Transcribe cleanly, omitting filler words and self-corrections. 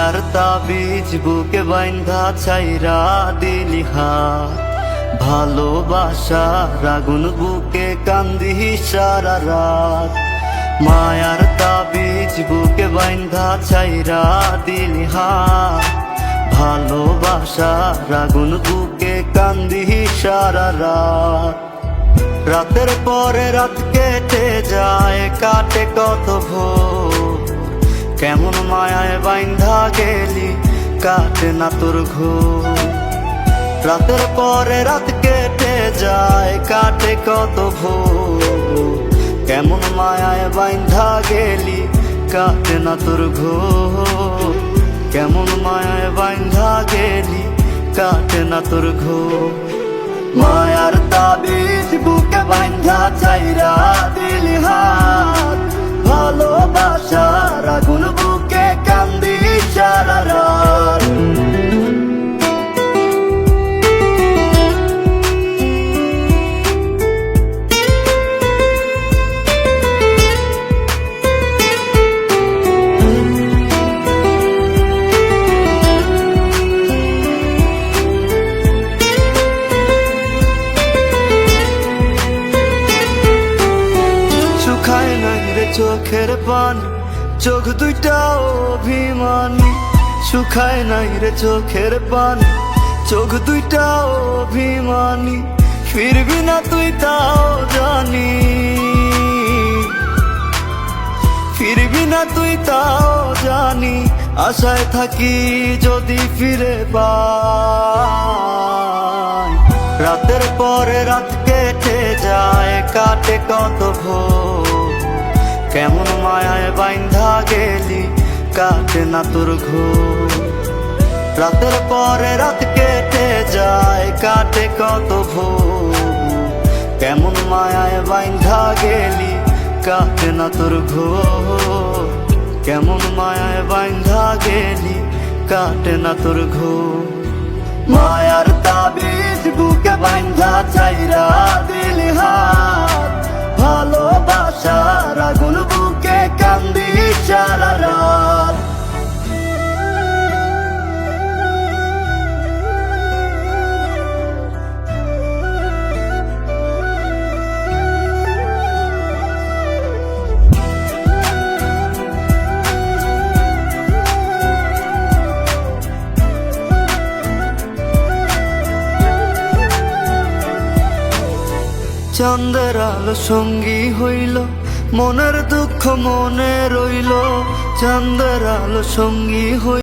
মায়ার তাবিজ বুকে বাইন্ধা ছাইরা দিলি হাত, ভালোবাসার আগুন বুকে কান্দি সারা রাত। মায়ার তাবিজ বুকে বাইন্ধা ছাইরা দিলি হাত, ভালোবাসার আগুন বুকে কান্দি সারা রাত। রাতের পরে রাত কেটে যায়, কাটে কত ভোর, কেমন মায়ায় বাইন্ধা গেলি কাটে না তোর ঘোর। রাতের পরে রাত কেটে যায়, কাটে কত ভোর, কেমন মায়ায় বাইন্ধা গেলি কাটে না তোর ঘোর। কেমন মায়ায় বাইন্ধা গেলি কাটে না তোর ঘোর। মায়ার তাবিজ বুকে বাইন্ধা ছাইরা দিলি হাত, ভালোবাসার আগুন বুকে কান্দি সারা রাত। শুকায় নাই রে চোখের পানি, চোখ দুইটা অভিমানী। শুকায় নাই রে চোখের পানি, চোখ দুইটা অভিমানী। ফিরবি না তুই তাও জানি, ফিরবি না তুই তাও জানি। আশায় থাকি যদি ফিরে পাই। রাতের পরে রাত কেটে যায়, কাটে কত ভোর, কেমন মায়ায় বাইন্ধা গেলি কাটে না তোর ঘোর। রাতের পরে রাত কেটে যায়, কাটে কত ভোর, কেমন মায়ায় বাইন্ধা গেলি কাটে না তোর ঘোর। কেমন মায়ায় বাইন্ধা গেলি কাটে না তোর ঘোর। মায়ার তাবিজ বুকে বাইন্ধা ছাইরা দিলি হাত, ভালোবাসার আগুন বুকে কান্দি সারা রাত। চাঁদের আলো সঙ্গী হইল, মনের দুঃখ মনে রইল। চাঁদের আলো সঙ্গী হইল।